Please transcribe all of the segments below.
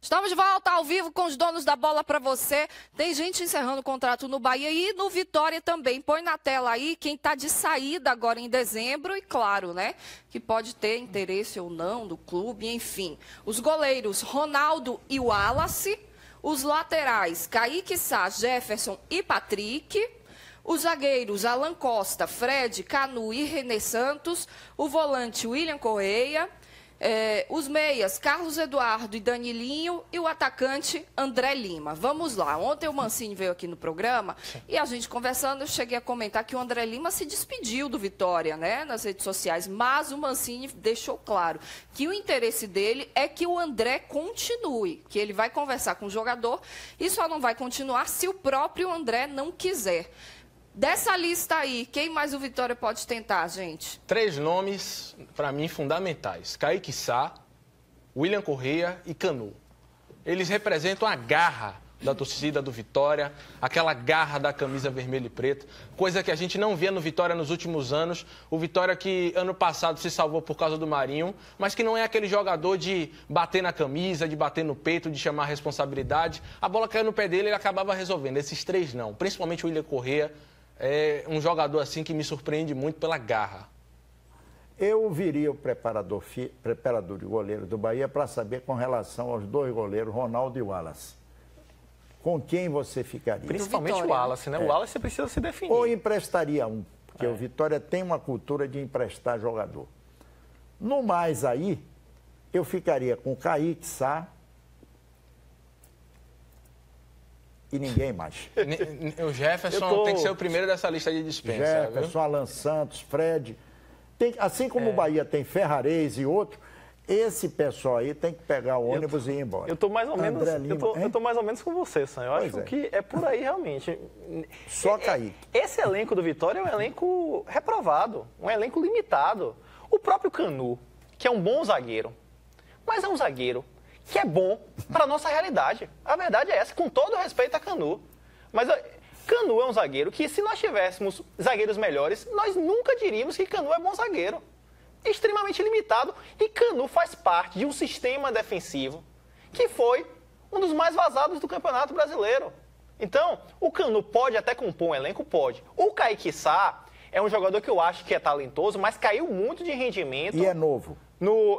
Estamos de volta ao vivo com os donos da bola para você. Tem gente encerrando o contrato no Bahia e no Vitória também. Põe na tela aí quem está de saída agora em dezembro e claro, né, que pode ter interesse ou não do clube, enfim. Os goleiros Ronaldo e Wallace, os laterais Kaique Sá, Jefferson e Patrick, os zagueiros Alan Costa, Fred, Canu e René Santos, o volante William Correia, os meias, Carlos Eduardo e Danilinho, e o atacante André Lima. Vamos lá. Ontem o Mancini veio aqui no programa e a gente conversando, eu cheguei a comentar que o André Lima se despediu do Vitória, né, nas redes sociais, mas o Mancini deixou claro que o interesse dele é que o André continue, que ele vai conversar com o jogador e só não vai continuar se o próprio André não quiser. Dessa lista aí, quem mais o Vitória pode tentar, gente? 3 nomes, para mim, fundamentais. Kaique Sá, William Correia e Canu. Eles representam a garra da torcida do Vitória, aquela garra da camisa vermelha e preta, coisa que a gente não via no Vitória nos últimos anos. O Vitória que ano passado se salvou por causa do Marinho, mas que não é aquele jogador de bater na camisa, de bater no peito, de chamar a responsabilidade. A bola caiu no pé dele, ele acabava resolvendo. Esses 3 não, principalmente o William Correia. É um jogador assim que me surpreende muito pela garra. Eu viria o preparador de goleiro do Bahia para saber com relação aos 2 goleiros, Ronaldo e Wallace. Com quem você ficaria? Principalmente o Wallace, né? O Wallace precisa se definir. Ou emprestaria um, porque o Vitória tem uma cultura de emprestar jogador. No mais aí, eu ficaria com Kaique Sá e ninguém mais. O Jefferson tem que ser o primeiro dessa lista de dispensa. Jefferson, Alan Santos, Fred. Assim como o Bahia tem Ferrarese e outro, esse pessoal aí tem que pegar o ônibus e ir embora. Eu estou mais ou menos, eu tô mais ou menos com você, Sam. Eu acho que é por aí realmente. Só Kaique. Esse elenco do Vitória é um elenco reprovado, um elenco limitado. O próprio Canu, que é um bom zagueiro, mas é um zagueiro que é bom para a nossa realidade. A verdade é essa, com todo respeito a Canu. Mas Canu é um zagueiro que, se nós tivéssemos zagueiros melhores, nós nunca diríamos que Canu é bom zagueiro. Extremamente limitado. E Canu faz parte de um sistema defensivo que foi um dos mais vazados do Campeonato Brasileiro. Então, o Canu pode até compor um elenco? Pode. O Kaique Sá é um jogador que eu acho que é talentoso, mas caiu muito de rendimento. E é novo.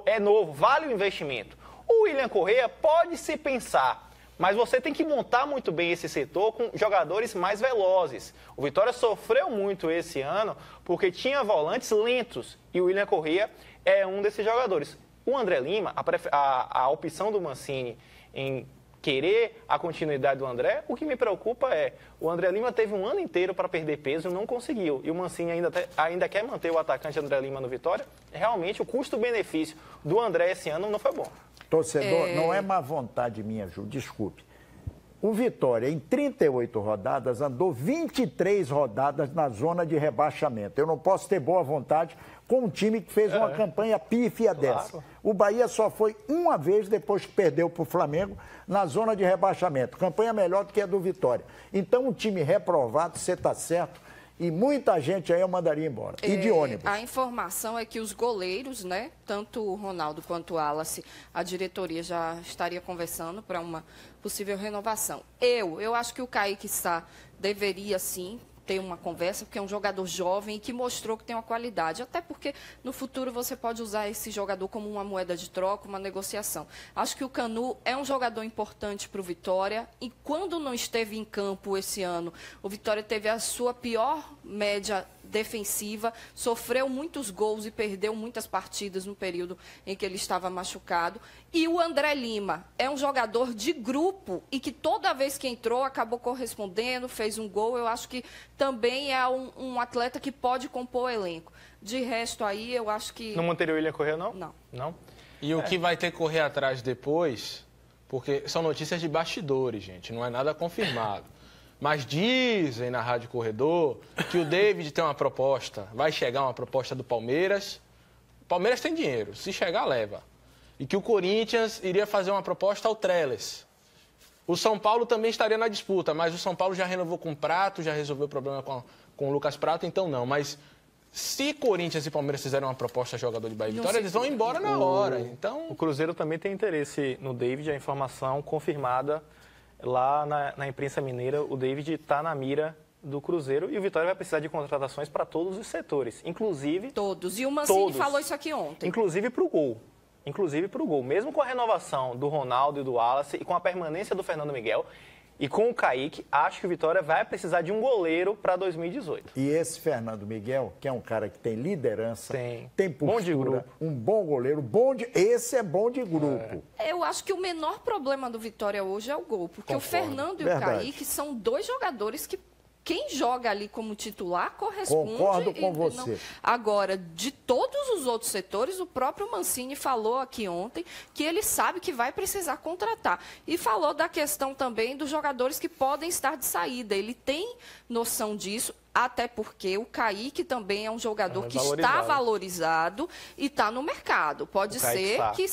É novo, vale o investimento. O William Correia pode se pensar, mas você tem que montar muito bem esse setor com jogadores mais velozes. O Vitória sofreu muito esse ano porque tinha volantes lentos e o William Correia é um desses jogadores. O André Lima, a opção do Mancini em querer a continuidade do André, o que me preocupa é o André Lima teve um ano inteiro para perder peso e não conseguiu. E o Mancini ainda quer manter o atacante André Lima no Vitória. Realmente, o custo-benefício do André esse ano não foi bom. Torcedor, não é má vontade minha, Ju, desculpe. O Vitória, em 38 rodadas, andou 23 rodadas na zona de rebaixamento. Eu não posso ter boa vontade com um time que fez uma campanha pífia dessa. O Bahia só foi uma vez, depois que perdeu para o Flamengo, na zona de rebaixamento. Campanha melhor do que a do Vitória. Então, um time reprovado, você está certo, e muita gente aí eu mandaria embora. E de ônibus. A informação é que os goleiros, né, tanto o Ronaldo quanto o Wallace, a diretoria já estaria conversando para uma possível renovação. Eu acho que o Kaique Sá deveria, sim, ter uma conversa, porque é um jogador jovem e que mostrou que tem uma qualidade. Até porque no futuro você pode usar esse jogador como uma moeda de troca, uma negociação. Acho que o Canu é um jogador importante para o Vitória e quando não esteve em campo esse ano, o Vitória teve a sua pior média defensiva, sofreu muitos gols e perdeu muitas partidas no período em que ele estava machucado. E o André Lima é um jogador de grupo e que toda vez que entrou acabou correspondendo, fez um gol. Eu acho que também é um atleta que pode compor o elenco. De resto aí, eu acho que... Não manteria o William Correia, não? Não. Não? E o que vai ter que correr atrás depois, porque são notícias de bastidores, gente, não é nada confirmado. Mas dizem na Rádio Corredor que o David tem uma proposta, vai chegar uma proposta do Palmeiras. O Palmeiras tem dinheiro, se chegar, leva. E que o Corinthians iria fazer uma proposta ao Trellis. O São Paulo também estaria na disputa, mas o São Paulo já renovou com o Prato, já resolveu o problema com o Lucas Prato, então não. Mas Se Corinthians e Palmeiras fizerem uma proposta a jogador de Bahia e Vitória, eles vão embora na hora. Então, o Cruzeiro também tem interesse no David, a informação confirmada lá na imprensa mineira. O David está na mira do Cruzeiro e o Vitória vai precisar de contratações para todos os setores, inclusive... Todos. E o Mancini falou isso aqui ontem. Inclusive para o gol. Mesmo com a renovação do Ronaldo e do Wallace e com a permanência do Fernando Miguel... E com o Kaique, acho que o Vitória vai precisar de um goleiro para 2018. E esse Fernando Miguel, que é um cara que tem liderança, tem postura, bom de grupo. Um bom goleiro, esse é bom de grupo. Eu acho que o menor problema do Vitória hoje é o gol, porque o Fernando e o Kaique são dois jogadores que quem joga ali como titular corresponde. Concordo com você. Não. Agora, de todos os outros setores, o próprio Mancini falou aqui ontem que ele sabe que vai precisar contratar. E falou da questão também dos jogadores que podem estar de saída. Ele tem noção disso. Até porque o Kaique também é um jogador que está valorizado e está no mercado. Pode ser que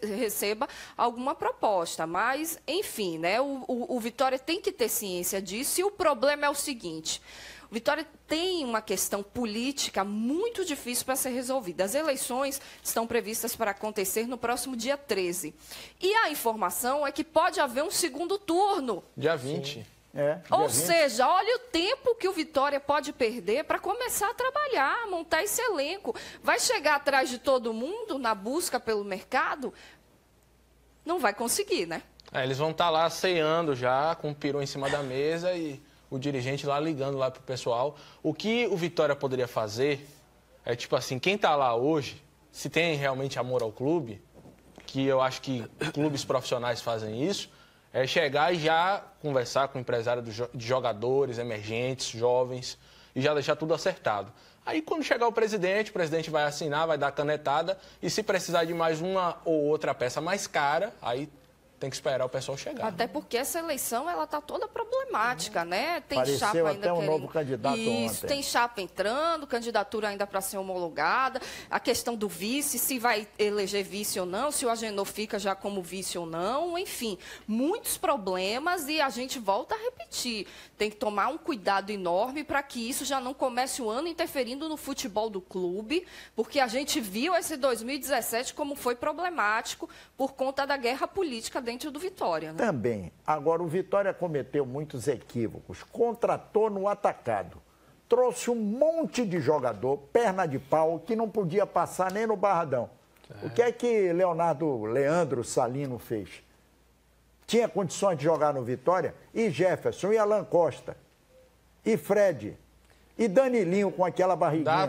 receba alguma proposta, mas, enfim, né? O Vitória tem que ter ciência disso. E o problema é o seguinte: o Vitória tem uma questão política muito difícil para ser resolvida. As eleições estão previstas para acontecer no próximo dia 13. E a informação é que pode haver um segundo turno. Dia 20. Sim. Ou seja, olha o tempo que o Vitória pode perder para começar a trabalhar, montar esse elenco. Vai chegar atrás de todo mundo na busca pelo mercado? Não vai conseguir, né? Eles vão estar lá ceando já, com o peru em cima da mesa e o dirigente lá ligando lá pro pessoal. O que o Vitória poderia fazer é tipo assim, quem está lá hoje, se tem realmente amor ao clube, que eu acho que clubes profissionais fazem isso, é chegar e já conversar com o empresário de jogadores emergentes, jovens, e já deixar tudo acertado. Aí, quando chegar o presidente vai assinar, vai dar canetada, e se precisar de mais uma ou outra peça mais cara, aí tem que esperar o pessoal chegar. Até porque essa eleição, ela está toda problemática, né? Tem Pareceu chapa ainda até um novo candidato ontem. Tem chapa entrando, candidatura ainda para ser homologada, a questão do vice, se vai eleger vice ou não, se o Agenor fica já como vice ou não, enfim, muitos problemas e a gente volta a repetir. Tem que tomar um cuidado enorme para que isso já não comece o ano interferindo no futebol do clube, porque a gente viu esse 2017 como foi problemático por conta da guerra política dentro do Vitória, né? Também. Agora, o Vitória cometeu muitos equívocos. Contratou no atacado. Trouxe um monte de jogador, perna de pau, que não podia passar nem no Barradão. O que é que Leandro Salino fez? Tinha condições de jogar no Vitória? E Jefferson, e Alan Costa, e Fred, e Danilinho com aquela barriguinha.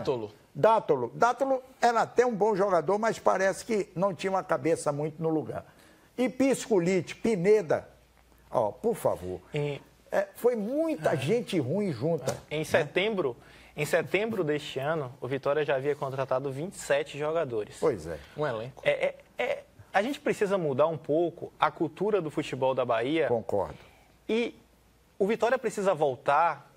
Dátolo era até um bom jogador, mas parece que não tinha uma cabeça muito no lugar. E Piscolite, Pineda, por favor. Foi muita gente ruim junta. Em setembro deste ano, o Vitória já havia contratado 27 jogadores. Pois é. Um elenco. A gente precisa mudar um pouco a cultura do futebol da Bahia. Concordo. E o Vitória precisa voltar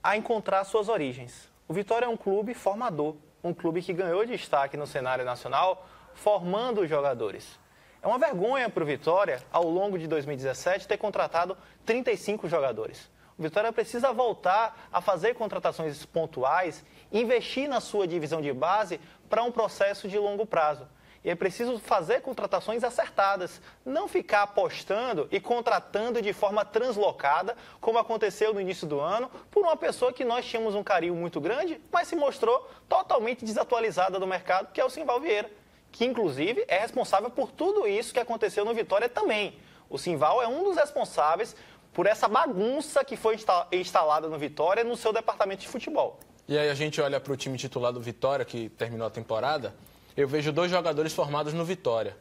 a encontrar suas origens. O Vitória é um clube formador, um clube que ganhou destaque no cenário nacional, formando os jogadores. É uma vergonha para o Vitória, ao longo de 2017, ter contratado 35 jogadores. O Vitória precisa voltar a fazer contratações pontuais, investir na sua divisão de base para um processo de longo prazo. E é preciso fazer contratações acertadas, não ficar apostando e contratando de forma translocada, como aconteceu no início do ano, por uma pessoa que nós tínhamos um carinho muito grande, mas se mostrou totalmente desatualizada do mercado, que é o Simval Vieira, que inclusive é responsável por tudo isso que aconteceu no Vitória também. O Simval é um dos responsáveis por essa bagunça que foi instalada no Vitória no seu departamento de futebol. E aí a gente olha para o time titular do Vitória, que terminou a temporada, eu vejo dois jogadores formados no Vitória.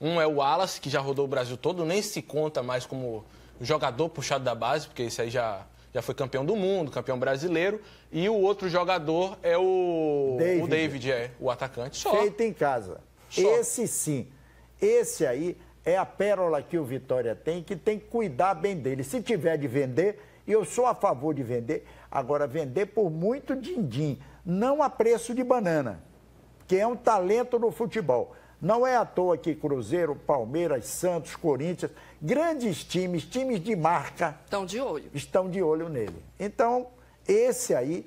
Um é o Wallace, que já rodou o Brasil todo, nem se conta mais como jogador puxado da base, porque esse aí já foi campeão do mundo, campeão brasileiro. E o outro jogador é o David, o atacante. Só. Feito em casa. Só. Esse sim. Esse aí é a pérola que o Vitória tem, que tem que cuidar bem dele. Se tiver de vender, e eu sou a favor de vender, agora vender por muito din-din, não a preço de banana, que é um talento no futebol. Não é à toa que Cruzeiro, Palmeiras, Santos, Corinthians, grandes times, times de marca... Estão de olho. Estão de olho nele. Então, esse aí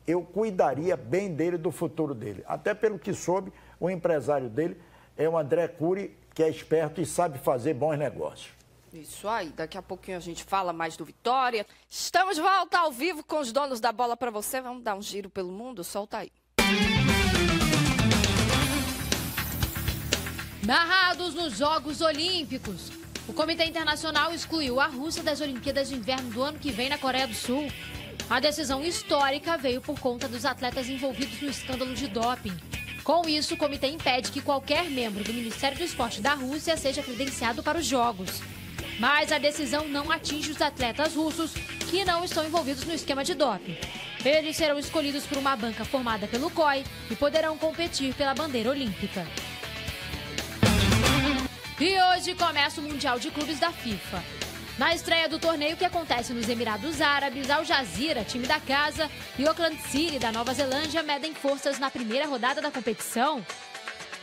eu cuidaria bem dele, do futuro dele. Até pelo que soube, o empresário dele é o André Cury, que é esperto e sabe fazer bons negócios. Isso aí, daqui a pouquinho a gente fala mais do Vitória. Estamos de volta ao vivo com os donos da bola para você. Vamos dar um giro pelo mundo? Solta aí. Barrados nos Jogos Olímpicos. O Comitê Internacional excluiu a Rússia das Olimpíadas de Inverno do ano que vem na Coreia do Sul. A decisão histórica veio por conta dos atletas envolvidos no escândalo de doping. Com isso, o comitê impede que qualquer membro do Ministério do Esporte da Rússia seja credenciado para os Jogos. Mas a decisão não atinge os atletas russos que não estão envolvidos no esquema de doping. Eles serão escolhidos por uma banca formada pelo COI e poderão competir pela bandeira olímpica. E hoje começa o Mundial de Clubes da FIFA. Na estreia do torneio, que acontece nos Emirados Árabes, Al Jazeera, time da casa, e Auckland City, da Nova Zelândia, medem forças na primeira rodada da competição.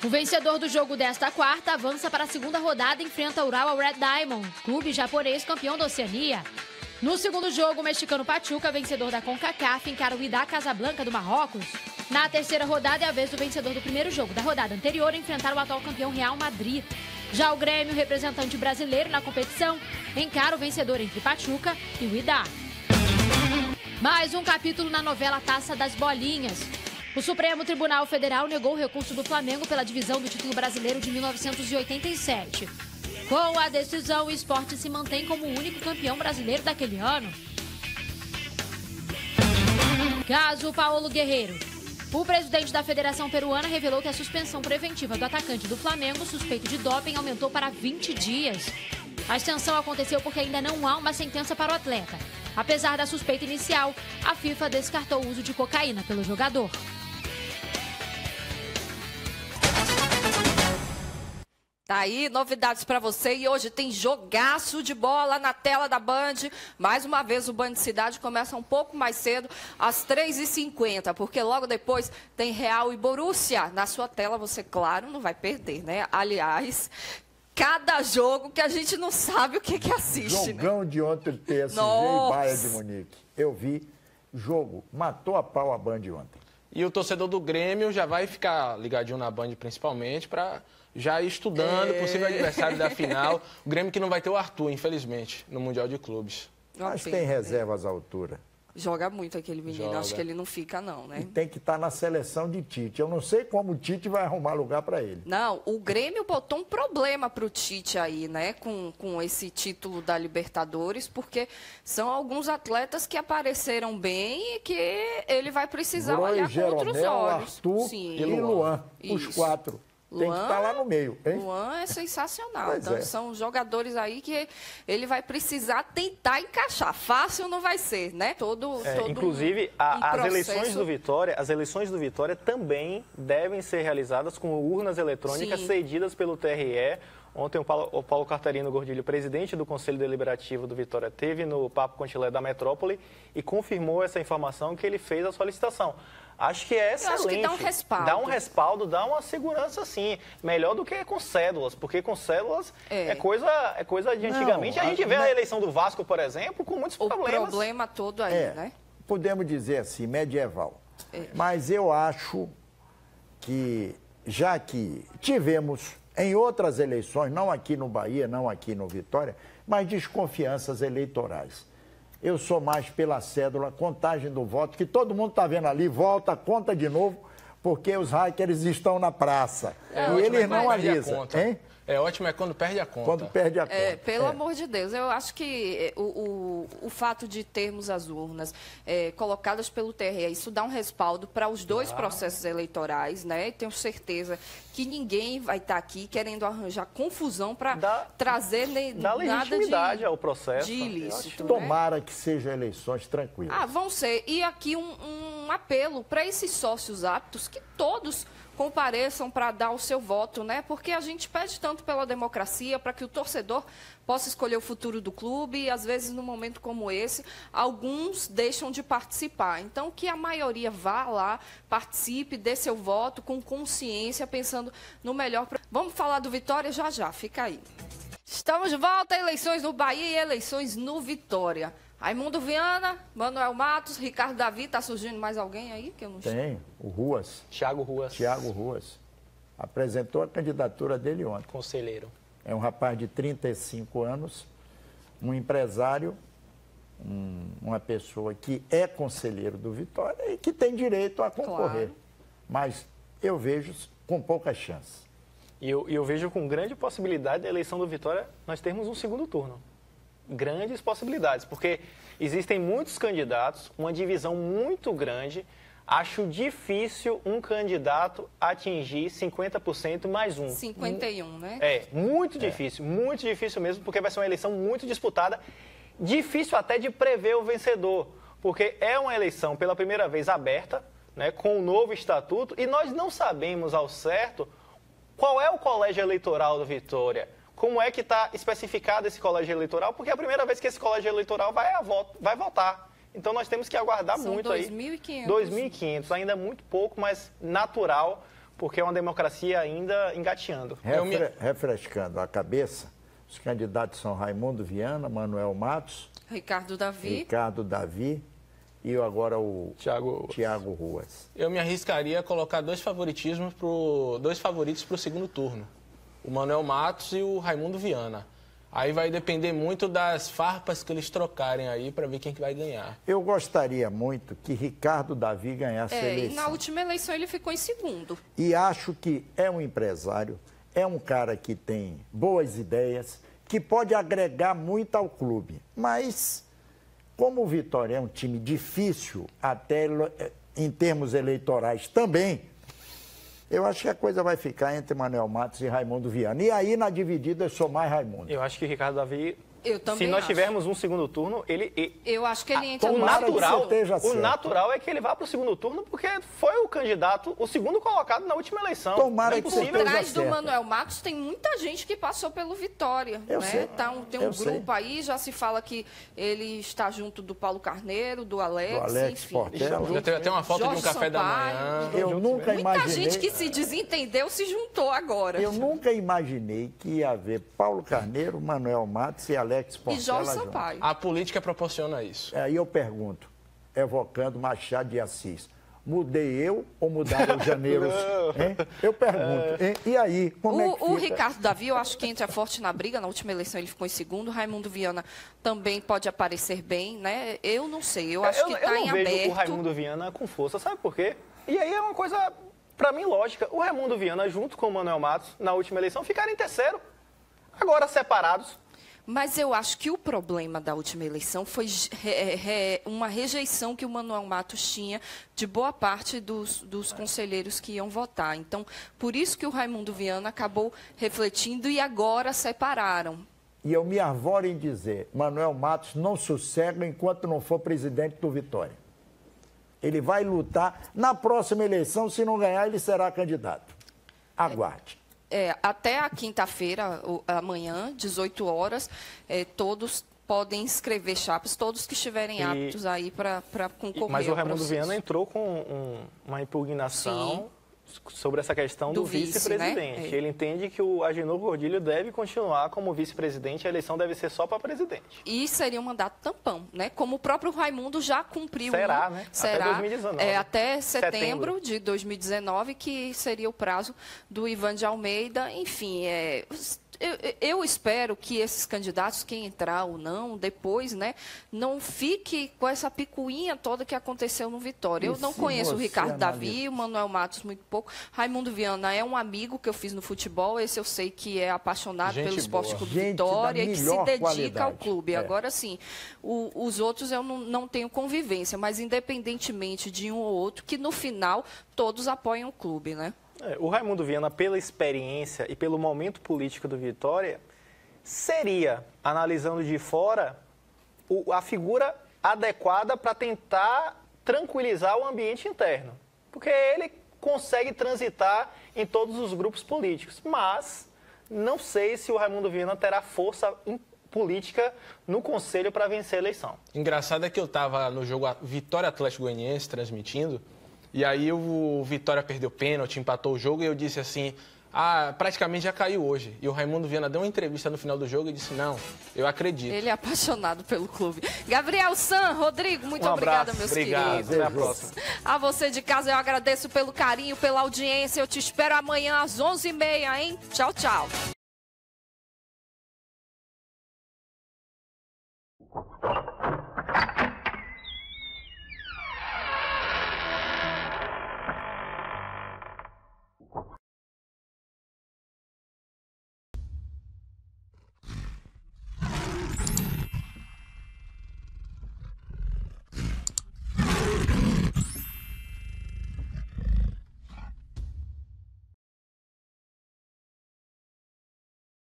O vencedor do jogo desta quarta avança para a segunda rodada e enfrenta o Urawa Red Diamond, clube japonês campeão da Oceania. No segundo jogo, o mexicano Pachuca, vencedor da CONCACAF, encara o Wydad Casablanca do Marrocos. Na terceira rodada, é a vez do vencedor do primeiro jogo da rodada anterior enfrentar o atual campeão Real Madrid. Já o Grêmio, representante brasileiro na competição, encara o vencedor entre Pachuca e o Wydad. Mais um capítulo na novela Taça das Bolinhas. O Supremo Tribunal Federal negou o recurso do Flamengo pela divisão do título brasileiro de 1987. Com a decisão, o esporte se mantém como o único campeão brasileiro daquele ano. Caso Paulo Guerreiro. O presidente da Federação Peruana revelou que a suspensão preventiva do atacante do Flamengo, suspeito de doping, aumentou para 20 dias. A extensão aconteceu porque ainda não há uma sentença para o atleta. Apesar da suspeita inicial, a FIFA descartou o uso de cocaína pelo jogador. Tá aí, novidades para você, e hoje tem jogaço de bola na tela da Band. Mais uma vez o Band Cidade começa um pouco mais cedo, às 3h50, porque logo depois tem Real e Borussia. Na sua tela você, claro, não vai perder, né? Aliás, cada jogo que a gente não sabe o que assiste, Jogão, né? De ontem, PSG e Bayern de Munique. Eu vi, jogo, matou a pau a Band ontem. E o torcedor do Grêmio já vai ficar ligadinho na Band, principalmente, para já ir estudando o possível adversário da final. O Grêmio que não vai ter o Arthur, infelizmente, no Mundial de Clubes. Mas tem reservas à altura. Joga muito aquele menino, Joga. Acho que ele não fica não, né? E tem que estar na seleção de Tite. Eu não sei como o Tite vai arrumar lugar para ele. Não, o Grêmio botou um problema para o Tite aí, né? Com esse título da Libertadores, porque são alguns atletas que apareceram bem e que ele vai precisar olhar com outros olhos. Arthur e Luan, os quatro. Tem que estar lá no meio, hein? Luan é sensacional. Pois então, é. são jogadores aí que ele vai precisar tentar encaixar. Fácil não vai ser, né? Inclusive, as eleições do Vitória também devem ser realizadas com urnas eletrônicas cedidas pelo TRE. Ontem o Paulo Cartarino Gordilho, presidente do Conselho Deliberativo do Vitória, teve no Papo Contilé da Metrópole e confirmou essa informação que ele fez a solicitação. Acho que é excelente. Eu acho que dá um respaldo. Dá um respaldo, dá uma segurança, sim. Melhor do que com cédulas, porque com cédulas é coisa de antigamente. Não, a gente vê a eleição do Vasco, por exemplo, com muitos problemas. O problema todo aí, né? Podemos dizer assim, medieval. Mas eu acho que, já que tivemos em outras eleições, não aqui no Bahia, não aqui no Vitória, mas desconfianças eleitorais. Eu sou mais pela cédula, contagem do voto, que todo mundo está vendo ali, volta, conta de novo, porque os hackers estão na praça. E eles não avisam. É ótimo quando perde a conta. Quando perde a conta. Pelo amor de Deus, eu acho que o fato de termos as urnas colocadas pelo TRE, isso dá um respaldo para os dois processos eleitorais, né? E tenho certeza que ninguém vai estar aqui querendo arranjar confusão para trazer legitimidade ao processo. De ilícito. Tomara que sejam eleições tranquilas. Vão ser. E aqui um apelo para esses sócios aptos que todos compareçam para dar o seu voto, né? Porque a gente pede tanto pela democracia, para que o torcedor possa escolher o futuro do clube e, às vezes, num momento como esse, alguns deixam de participar. Então, que a maioria vá lá, participe, dê seu voto com consciência, pensando no melhor. Vamos falar do Vitória já, fica aí. Estamos de volta a eleições no Bahia e eleições no Vitória. Raimundo Viana, Manuel Matos, Ricardo Davi, tá surgindo mais alguém aí que eu não sei? Tem, o Ruas. Thiago Ruas. Thiago Ruas. Apresentou a candidatura dele ontem. Conselheiro. É um rapaz de 35 anos, um empresário, uma pessoa que é conselheiro do Vitória e que tem direito a concorrer. Claro. Mas eu vejo com poucas chances. E eu vejo com grande possibilidade da eleição do Vitória nós termos um segundo turno. Grandes possibilidades, porque existem muitos candidatos, uma divisão muito grande. Acho difícil um candidato atingir 50% mais um. 51, né? Muito difícil mesmo, porque vai ser uma eleição muito disputada. Difícil até de prever o vencedor, porque é uma eleição pela primeira vez aberta, né, com o novo estatuto, e nós não sabemos ao certo qual é o colégio eleitoral do Vitória. Como é que está especificado esse colégio eleitoral? Porque é a primeira vez que esse colégio eleitoral vai votar. Então nós temos que aguardar São muito 2.500. aí. 2.500, ainda muito pouco, mas natural, porque é uma democracia ainda engateando. Refrescando a cabeça, os candidatos são Raimundo Viana, Manuel Matos, Ricardo Davi. E agora o Thiago Ruas. Eu me arriscaria a colocar dois favoritos para o segundo turno. O Manuel Matos e o Raimundo Viana. Aí vai depender muito das farpas que eles trocarem aí para ver quem que vai ganhar. Eu gostaria muito que Ricardo Davi ganhasse a eleição. E na última eleição ele ficou em segundo. E acho que é um empresário, é um cara que tem boas ideias, que pode agregar muito ao clube. Mas, como o Vitória é um time difícil, até em termos eleitorais também, eu acho que a coisa vai ficar entre Manuel Matos e Raimundo Viana. E aí, na dividida, eu sou mais Raimundo. Eu acho que Ricardo Davi, eu também se nós acho. tivermos um segundo turno, eu acho que ele entra o certo. natural é que ele vá para o segundo turno, porque foi o candidato, o segundo colocado na última eleição. Tomara que Por esteja trás do certo. Manuel Matos tem muita gente que passou pelo Vitória. Eu sei. Tem um grupo aí, já se fala que ele está junto do Paulo Carneiro, do Alex, enfim. Portela. Já teve até uma foto de um café da manhã. Eu nunca Muita imaginei... gente que se desentendeu se juntou agora. Eu nunca imaginei que ia haver Paulo Carneiro, Manuel Matos e Alex Portela. E Jorge juntos. Sampaio. A política proporciona isso. Aí eu pergunto, evocando Machado de Assis, mudei eu ou mudaram os janeiros? Hein? Eu pergunto, hein? E aí, como é que O fica? Ricardo Davi, eu acho que entra forte na briga. Na última eleição ele ficou em segundo. Raimundo Viana também pode aparecer bem, né? Eu não sei, eu acho que está em Eu não vejo aberto. o Raimundo Viana com força, sabe por quê? E aí é uma coisa, para mim, lógica. O Raimundo Viana, junto com o Manuel Matos, na última eleição, ficaram em terceiro. Agora separados. Mas eu acho que o problema da última eleição foi uma rejeição que o Manuel Matos tinha de boa parte dos conselheiros que iam votar. Então, por isso que o Raimundo Viana acabou refletindo e agora separaram. E eu me arvoro em dizer, Manuel Matos não sossega enquanto não for presidente do Vitória. Ele vai lutar. Na próxima eleição, se não ganhar, ele será candidato. Aguarde. Até a quinta-feira, amanhã, 18 horas, todos podem inscrever chapas, todos que estiverem aptos aí para concorrer. Mas o ao Raimundo processo. Viana entrou com uma impugnação sobre essa questão do vice-presidente. Né? Ele entende que o Agenor Gordilho deve continuar como vice-presidente, a eleição deve ser só para presidente. E seria um mandato tampão, né? Como o próprio Raimundo já cumpriu. Será, né? Será. Até 2019. Até setembro de 2019, que seria o prazo do Ivan de Almeida. Enfim, eu espero que esses candidatos, quem entrar ou não, depois, né, não fique com essa picuinha toda que aconteceu no Vitória. Eu não conheço o Ricardo Davi, o Manuel Matos muito pouco. Raimundo Viana é um amigo que eu fiz no futebol, esse eu sei que é apaixonado pelo Esporte Clube Vitória e que se dedica ao clube. Agora sim, os outros eu não tenho convivência, mas independentemente de um ou outro, que no final todos apoiam o clube, né? O Raimundo Viana, pela experiência e pelo momento político do Vitória, seria, analisando de fora, a figura adequada para tentar tranquilizar o ambiente interno. Porque ele consegue transitar em todos os grupos políticos. Mas não sei se o Raimundo Viana terá força política no Conselho para vencer a eleição. Engraçado é que eu estava no jogo Vitória Atlético Goianiense transmitindo. E aí o Vitória perdeu pênalti, empatou o jogo e eu disse assim, praticamente já caiu hoje. E o Raimundo Viana deu uma entrevista no final do jogo e disse, não, eu acredito. Ele é apaixonado pelo clube. Gabriel San, Rodrigo, muito obrigada, meus queridos. Até a próxima. A você de casa, eu agradeço pelo carinho, pela audiência. Eu te espero amanhã às 11h30, hein? Tchau, tchau.